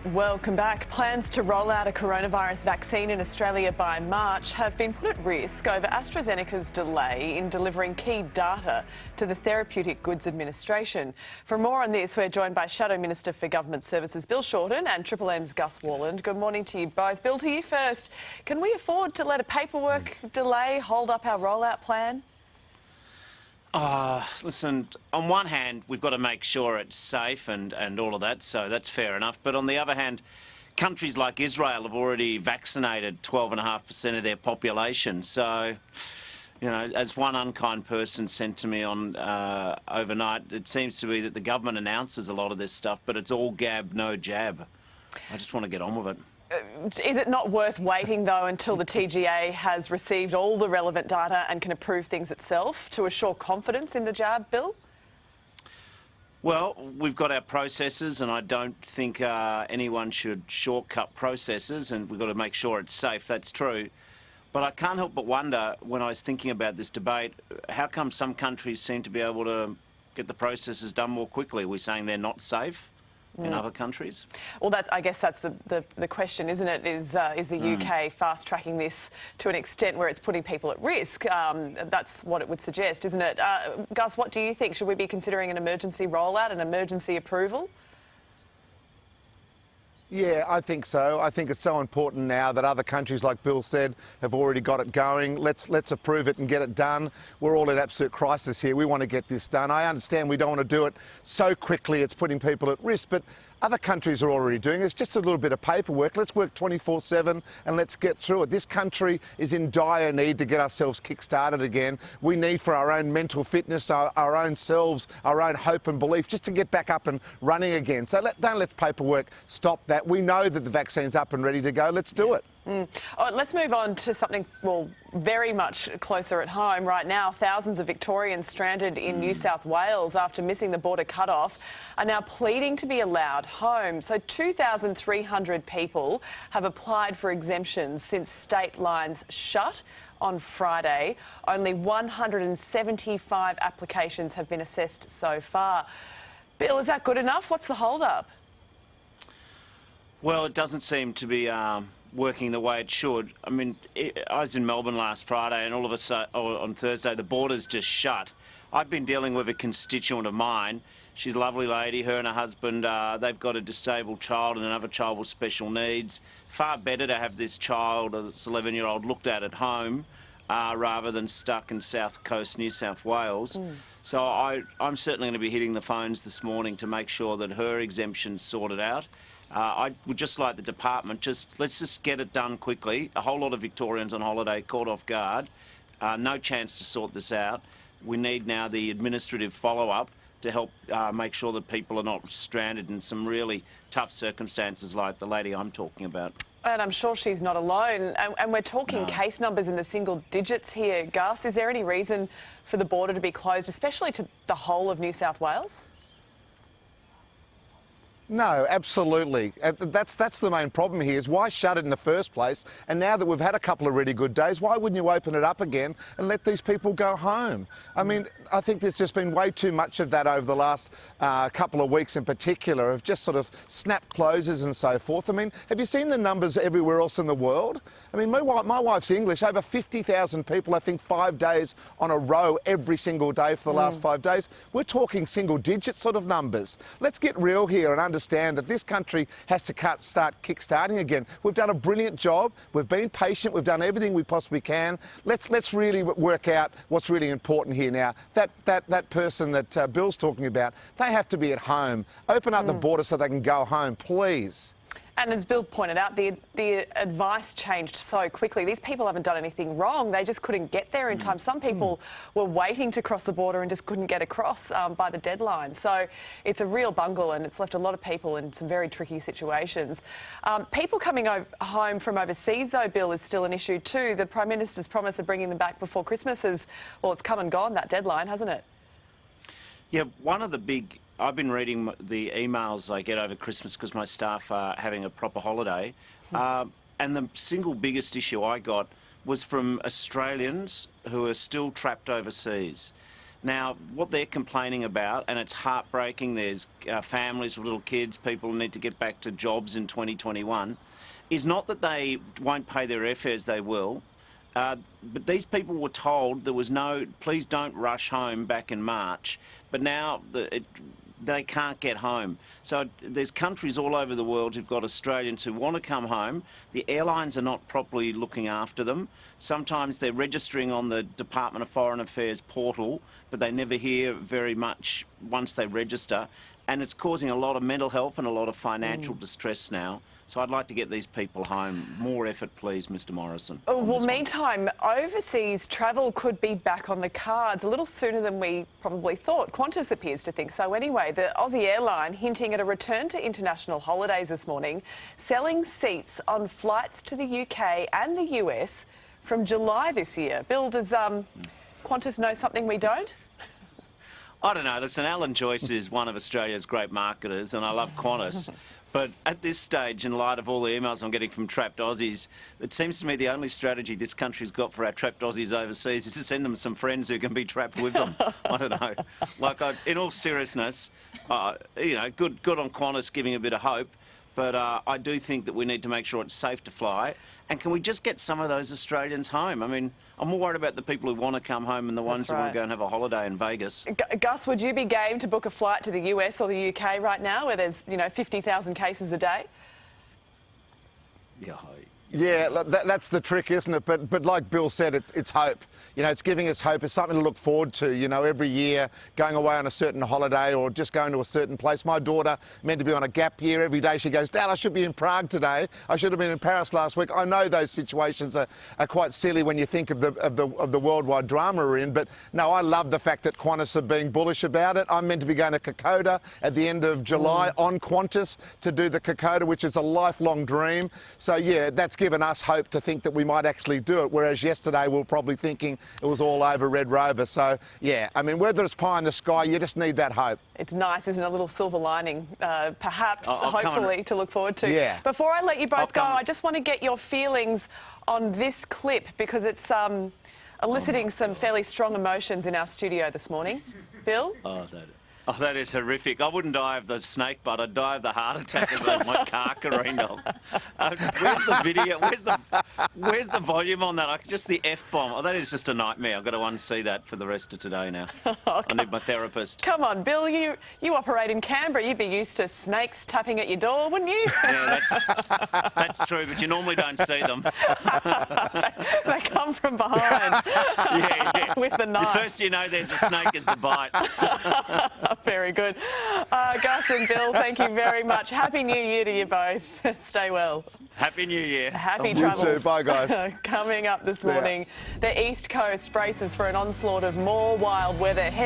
Welcome back. Plans to roll out a coronavirus vaccine in Australia by March have been put at risk over AstraZeneca's delay in delivering key data to the Therapeutic Goods Administration. For more on this, we're joined by Shadow Minister for Government Services Bill Shorten and Triple M's Gus Worland. Good morning to you both. Bill, to you first. Can we afford to let a paperwork delay hold up our rollout plan? Listen, on one hand, we've got to make sure it's safe and all of that, so that's fair enough. But on the other hand, countries like Israel have already vaccinated 12.5% of their population. So, you know, as one unkind person sent to me on overnight, it seems to be that the government announces a lot of this stuff, but it's all gab, no jab. I just want to get on with it. Is it not worth waiting, though, until the TGA has received all the relevant data and can approve things itself to assure confidence in the jab, Bill? Well, we've got our processes, and I don't think anyone should shortcut processes, and we've got to make sure it's safe. That's true. But I can't help but wonder, when I was thinking about this debate, how come some countries seem to be able to get the processes done more quickly? Are we saying they're not safe in other countries? Well, I guess that's the question, isn't it? Is the UK fast-tracking this to an extent where it's putting people at risk? That's what it would suggest, isn't it? Gus, what do you think? Should we be considering an emergency rollout, an emergency approval? Yeah, I think so. I think it's so important now that other countries, like Bill said, have already got it going. Let's approve it and get it done. We're all in absolute crisis here. We want to get this done. I understand we don't want to do it so quickly, it's putting people at risk, but other countries are already doing it. It's just a little bit of paperwork. Let's work 24/7 and let's get through it. This country is in dire need to get ourselves kick-started again. We need, for our own mental fitness, our own selves, our own hope and belief, just to get back up and running again. So don't let paperwork stop that. We know that the vaccine's up and ready to go. Let's do it. Let's move on to something, well, very much closer at home. Right now, thousands of Victorians stranded in New South Wales after missing the border cut-off are now pleading to be allowed home. So 2,300 people have applied for exemptions since state lines shut on Friday. Only 175 applications have been assessed so far. Bill, is that good enough? What's the hold-up? Well, it doesn't seem to be working the way it should. I mean, I was in Melbourne last Friday, and all of a sudden, on Thursday, the borders just shut. I've been dealing with a constituent of mine. She's a lovely lady. Her and her husband, they've got a disabled child and another child with special needs. Far better to have this child, this 11-year-old, looked at home rather than stuck in South Coast, New South Wales. So I'm certainly going to be hitting the phones this morning to make sure that her exemption's sorted out. I would just like the department, let's just get it done quickly. A whole lot of Victorians on holiday caught off guard. No chance to sort this out. We need now the administrative follow-up to help make sure that people are not stranded in some really tough circumstances like the lady I'm talking about. And I'm sure she's not alone. And we're talking case numbers in the single digits here. Gus, is there any reason for the border to be closed, especially to the whole of New South Wales? No, absolutely. That's the main problem here, is why shut it in the first place? And now that we've had a couple of really good days, why wouldn't you open it up again and let these people go home? I mean, I think there's just been way too much of that over the last couple of weeks in particular, of just sort of snap closes and so forth. I mean, have you seen the numbers everywhere else in the world? I mean, my wife's English, over 50,000 people, I think 5 days on a row every single day for the last 5 days. We're talking single digit sort of numbers. Let's get real here and understand that this country has to start kick-starting again. We've done a brilliant job. We've been patient. We've done everything we possibly can. Let's really work out what's really important here now. That person that Bill's talking about, they have to be at home. Open up the border so they can go home, please. And as Bill pointed out, the advice changed so quickly. These people haven't done anything wrong. They just couldn't get there in time. Some people were waiting to cross the border and just couldn't get across by the deadline. So it's a real bungle, and it's left a lot of people in some very tricky situations. People coming home from overseas, though, Bill, is still an issue too. The Prime Minister's promise of bringing them back before Christmas is, well, it's come and gone, that deadline, hasn't it? Yeah, one of the big... I've been reading the emails I get over Christmas because my staff are having a proper holiday. And the single biggest issue I got was from Australians who are still trapped overseas. Now, what they're complaining about, and it's heartbreaking, there's families with little kids, people who need to get back to jobs in 2021, is not that they won't pay their airfares, they will, but these people were told there was no, please don't rush home back in March, but now they can't get home. So there's countries all over the world who've got Australians who want to come home. The airlines are not properly looking after them. Sometimes they're registering on the Department of Foreign Affairs portal, but they never hear very much once they register. And it's causing a lot of mental health and a lot of financial distress now. So I'd like to get these people home. More effort, please, Mr Morrison. Well, meantime, overseas travel could be back on the cards a little sooner than we probably thought. Qantas appears to think so anyway. The Aussie airline hinting at a return to international holidays this morning, selling seats on flights to the UK and the US from July this year. Bill, does Qantas know something we don't? I don't know. Listen, Alan Joyce is one of Australia's great marketers, and I love Qantas. But at this stage, in light of all the emails I'm getting from trapped Aussies, it seems to me the only strategy this country's got for our trapped Aussies overseas is to send them some friends who can be trapped with them. I don't know. Like, in all seriousness, you know, good on Qantas giving a bit of hope, but I do think that we need to make sure it's safe to fly. And can we just get some of those Australians home? I mean, I'm more worried about the people who want to come home and the ones who want to go and have a holiday in Vegas. Gus, would you be game to book a flight to the US or the UK right now, where there's, you know, 50,000 cases a day? Yeah, that's the trick, isn't it? But like Bill said, it's hope. You know, it's giving us hope. It's something to look forward to, you know, every year, going away on a certain holiday or just going to a certain place. My daughter meant to be on a gap year. Every day she goes, Dad, I should be in Prague today. I should have been in Paris last week. I know those situations are quite silly when you think of the worldwide drama we're in. But no, I love the fact that Qantas are being bullish about it. I'm meant to be going to Kokoda at the end of July on Qantas to do the Kokoda, which is a lifelong dream. So yeah, that's given us hope to think that we might actually do it, whereas yesterday we were probably thinking it was all over Red Rover. So yeah, I mean, whether it's pie in the sky, you just need that hope. It's nice, isn't it? A little silver lining, perhaps, hopefully, to look forward to. Yeah. Before I let you both go, I just want to get your feelings on this clip, because it's eliciting some fairly strong emotions in our studio this morning. Bill? Oh, that is horrific. I wouldn't die of the snake bite. I'd die of the heart attack as my car careened off. Where's the video? Where's the volume on that? Just the F-bomb. Oh, that is just a nightmare. I've got to unsee that for the rest of today now. I need my therapist. Come on, Bill. You operate in Canberra. You'd be used to snakes tapping at your door, wouldn't you? Yeah, that's true, but you normally don't see them. They come from behind. Yeah. With the knife. The first you know there's a snake is the bite. Very good. Gus and Bill, thank you very much. Happy New Year to you both. Stay well. Happy New Year. Happy travels. travels. You too. Bye, guys. Coming up this morning, the East Coast braces for an onslaught of more wild weather. Heavy